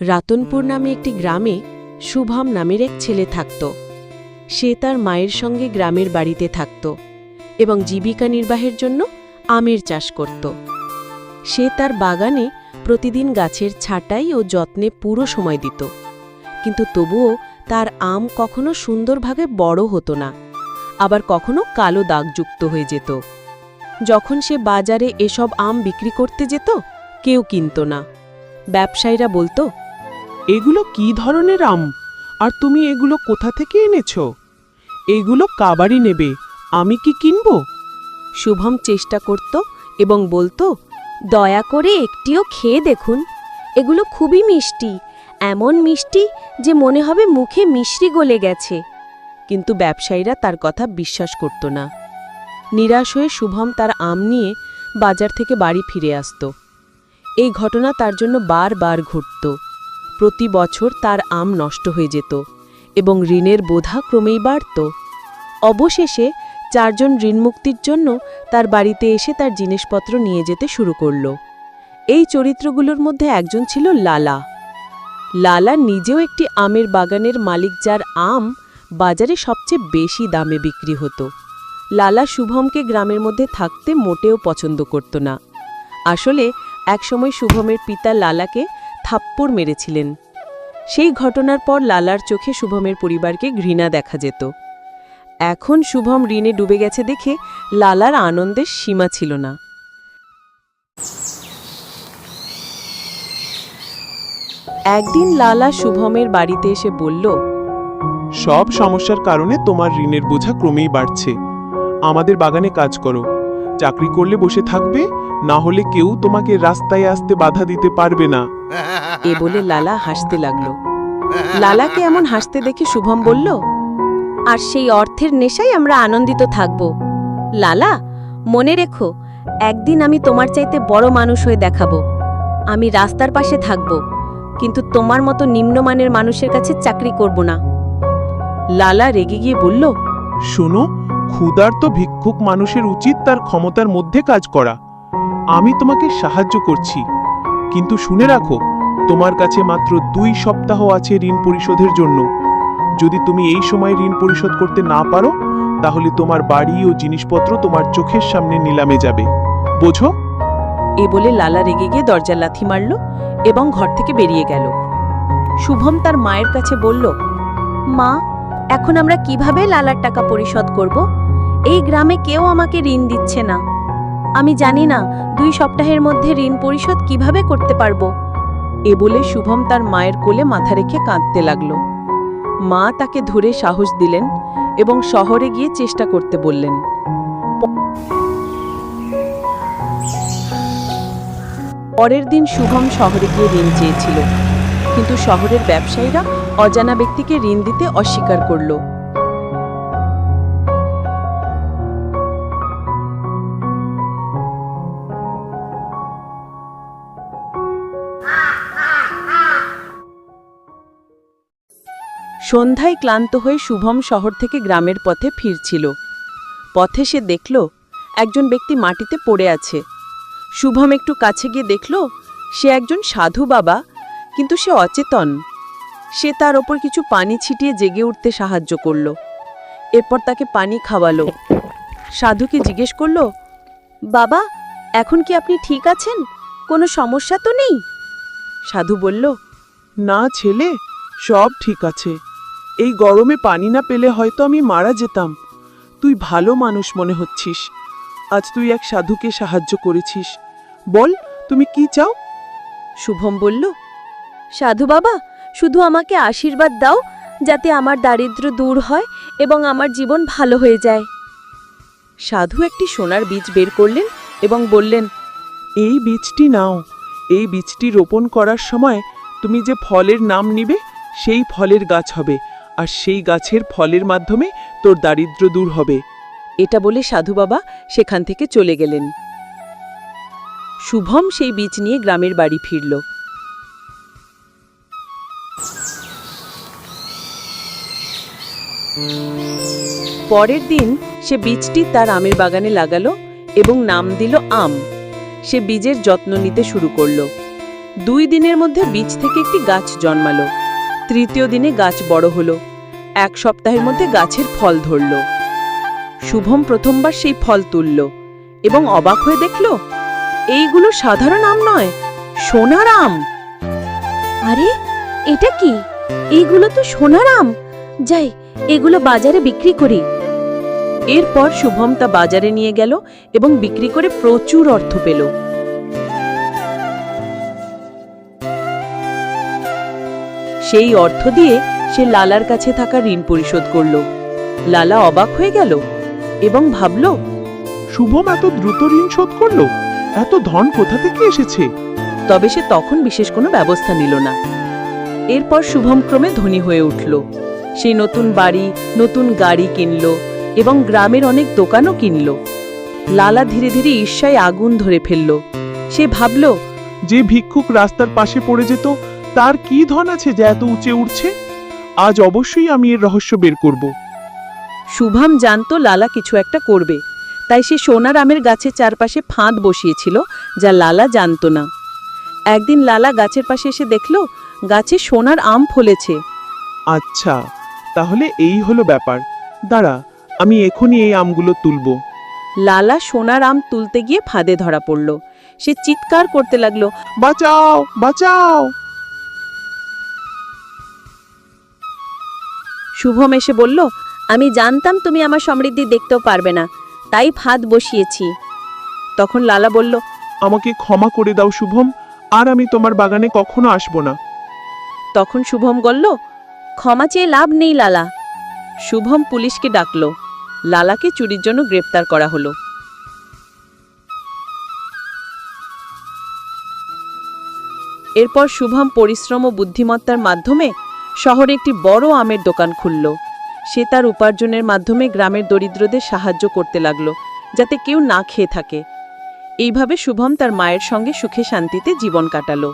রাতনপুর নামে একটি গ্রামে শুভম নামের এক ছেলে থাকত। সে তার মায়ের সঙ্গে গ্রামের বাড়িতে থাকত এবং জীবিকা নির্বাহের জন্য আমের চাষ করত। সে তার বাগানে প্রতিদিন গাছের ছাঁটাই ও যত্নে পুরো সময় দিত, কিন্তু তবুও তার আম কখনো সুন্দরভাবে বড় হতো না, আবার কখনো কালো দাগযুক্ত হয়ে যেত। যখন সে বাজারে এসব আম বিক্রি করতে যেত, কেউ কিনত না। ব্যবসায়ীরা বলতো, এগুলো কি ধরনের আম, আর তুমি এগুলো কোথা থেকে এনেছ? এগুলো কাবারই নেবে, আমি কি কিনব? শুভম চেষ্টা করত এবং বলতো, দয়া করে একটিও খেয়ে দেখুন, এগুলো খুবই মিষ্টি, এমন মিষ্টি যে মনে হবে মুখে মিশ্রি গলে গেছে। কিন্তু ব্যবসায়ীরা তার কথা বিশ্বাস করত না। নিরাশ হয়ে শুভম তার আম নিয়ে বাজার থেকে বাড়ি ফিরে আসত। এই ঘটনা তার জন্য বারবার ঘটত। প্রতি বছর তার আম নষ্ট হয়ে যেত এবং ঋণের বোঝা ক্রমেই বাড়ত। অবশেষে 4 জন ঋণমুক্তির জন্য তার বাড়িতে এসে তার জিনিসপত্র নিয়ে যেতে শুরু করল। এই চরিত্রগুলোর মধ্যে একজন ছিল লালা। লালা নিজেও একটি আমের বাগানের মালিক, যার আম বাজারে সবচেয়ে বেশি দামে বিক্রি হতো। লালা শুভমকে গ্রামের মধ্যে থাকতে মোটেও পছন্দ করত না। আসলে একসময় শুভমের পিতা লালাকে থাপ্পড় মেরেছিলেন। সেই ঘটনার পর লালার চোখে শুভমের পরিবারকে ঘৃণা দেখা যেত। এখন শুভম ঋণে ডুবে গেছে দেখে লালার আনন্দের সীমা ছিল না। একদিন লালা শুভমের বাড়িতে এসে বলল, সব সমস্যার কারণে তোমার ঋণের বোঝা ক্রমেই বাড়ছে। আমাদের বাগানে কাজ করো, চাকরি করলে বসে থাকবে, না হলে কেউ তোমাকে রাস্তায় আসতে বাধা দিতে পারবে না। এ বলে লালা হাসতে লাগল। লালাকে এমন হাসতে দেখে শুভম বলল, আর সেই অর্থের নেশায় আমরা আনন্দিত থাকব। লালা, মনে রেখো, একদিন আমি তোমার চাইতে বড় মানুষ হয়ে দেখাবো। আমি রাস্তার পাশে থাকব, কিন্তু তোমার মতো নিম্নমানের মানুষের কাছে চাকরি করব না। লালা রেগে গিয়ে বলল, শোনো, ক্ষুধার্ত ভিক্ষুক মানুষের উচিত তার ক্ষমতার মধ্যে কাজ করা। আমি তোমাকে সাহায্য করছি, কিন্তু শুনে রাখো, তোমার কাছে মাত্র 2 সপ্তাহ আছে ঋণ পরিশোধের জন্য। যদি তুমি এই সময় ঋণ পরিশোধ করতে না পারো, তাহলে তোমার বাড়ি ও জিনিসপত্র তোমার চোখের সামনে নিলামে যাবে, বোঝো? এ বলে লালা রেগে গিয়ে দরজা লাথি মারল এবং ঘর থেকে বেরিয়ে গেল। শুভম তার মায়ের কাছে বলল, মা, এখন আমরা কিভাবে লালার টাকা পরিশোধ করব? এই গ্রামে কেউ আমাকে ঋণ দিচ্ছে না। আমি জানি না 2 সপ্তাহের মধ্যে ঋণ পরিশোধ কিভাবে করতে পারবো। এ বলে শুভম তার মায়ের কোলে মাথা রেখে কাঁদতে লাগল। মা তাকে ধরে সাহস দিলেন এবং শহরে গিয়ে চেষ্টা করতে বললেন। পরের দিন শুভম শহরে গিয়ে ঋণ চেয়েছিল, কিন্তু শহরের ব্যবসায়ীরা অজানা ব্যক্তিকে ঋণ দিতে অস্বীকার করল। সন্ধ্যায় ক্লান্ত হয়ে শুভম শহর থেকে গ্রামের পথে ফিরছিল। পথে সে দেখল একজন ব্যক্তি মাটিতে পড়ে আছে। শুভম একটু কাছে গিয়ে দেখল সে একজন সাধু বাবা, কিন্তু সে অচেতন। সে তার ওপর কিছু পানি ছিটিয়ে জেগে উঠতে সাহায্য করল। এরপর তাকে পানি খাওয়ালো। সাধুকে জিজ্ঞেস করল, বাবা, এখন কি আপনি ঠিক আছেন? কোনো সমস্যা তো নেই? সাধু বলল, না ছেলে, সব ঠিক আছে। এই গরমে পানি না পেলে হয়তো আমি মারা যেতাম। তুই ভালো মানুষ মনে হচ্ছিস। আজ তুই এক সাধুকে সাহায্য করেছিস। বল, তুমি কি চাও? শুভম বলল, সাধু বাবা, শুধু আমাকে আশীর্বাদ দাও, যাতে আমার দারিদ্র্য দূর হয় এবং আমার জীবন ভালো হয়ে যায়। সাধু একটি সোনার বীজ বের করলেন এবং বললেন, এই বীজটি নাও। এই বীজটি রোপণ করার সময় তুমি যে ফলের নাম নিবে, সেই ফলের গাছ হবে, আর সেই গাছের ফলের মাধ্যমে তোর দারিদ্র্য দূর হবে। এটা বলে সাধু বাবা সেখান থেকে চলে গেলেন। শুভম সেই বীজ নিয়ে গ্রামের বাড়ি ফিরল। পরের দিন সে বীজটি তার আমের বাগানে লাগালো এবং নাম দিল আম। সে বীজের যত্ন নিতে শুরু করল। 2 দিনের মধ্যে বীজ থেকে একটি গাছ জন্মালো। তৃতীয় দিনে গাছ বড় হলো। 1 সপ্তাহের মধ্যে গাছের ফল ধরল। শুভম প্রথমবার সেই ফল তুলল এবং অবাক হয়ে দেখল এইগুলো সাধারণ আম নয়, সোনার আম। আরে এটা কি? এইগুলো তো সোনার আম। যাই, এগুলো বাজারে বিক্রি করি। এরপর শুভম তা বাজারে নিয়ে গেল এবং বিক্রি করে প্রচুর অর্থ পেল। সেই অর্থ দিয়ে সে লালার কাছে থাকা ঋণ পরিশোধ করল। লালা অবাক হয়ে গেল এবং ভাবল, শুভম এত দ্রুত ঋণ শোধ করলো? এত ধন কোথা থেকে এসেছে? তবে সে তখন বিশেষ কোনো ব্যবস্থা নিল না। এরপর শুভম ক্রমে ধনী হয়ে উঠল। সে নতুন বাড়ি, নতুন গাড়ি কিনল এবং গ্রামের অনেক দোকানও কিনল। লালা ধীরে ধীরে ঈর্ষায় আগুন ধরে ফেলল। সে ভাবল, যে ভিক্ষুক রাস্তার পাশে পড়ে যেত, তার কি ধন আছে যে এত উঁচে উঠছে? আজ অবশ্যই আমি এর রহস্য বের করব। শুভম জানত লালা কিছু একটা করবে, তাই সে সোনার আমের গাছের চারপাশে ফাঁদ বসিয়েছিল, যা লালা জানত না। একদিন লালা গাছের পাশে এসে দেখল গাছে সোনার আম ফলেছে। আচ্ছা, তাহলে এই হলো ব্যাপার। দাঁড়া, আমি এখনই এই আমগুলো তুলব। লালা সোনার আম তুলতে গিয়ে ফাঁদে ধরা পড়ল। সে চিৎকার করতে লাগলো, বাঁচাও, বাঁচাও! শুভম এসে বলল, আমি জানতাম তুমি আমার সমৃদ্ধি দেখতেও পারবে না, তাই ফাঁদ বসিয়েছি। তখন লালা বলল, আমাকে ক্ষমা করে দাও শুভম, আর আমি তোমার বাগানে কখনো আসব না। তখন শুভম বলল, ক্ষমা চেয়ে লাভ নেই লালা। শুভম পুলিশকে ডাকল। লালাকে চুরির জন্য গ্রেপ্তার করা হলো। এরপর শুভম পরিশ্রম ও বুদ্ধিমত্তার মাধ্যমে শহরে একটি বড় আমের দোকান খুলল। সে তার উপার্জনের মাধ্যমে গ্রামের দরিদ্রদের সাহায্য করতে লাগলো, যাতে কেউ না খেয়ে থাকে। এইভাবে শুভম তার মায়ের সঙ্গে সুখে শান্তিতে জীবন কাটালো।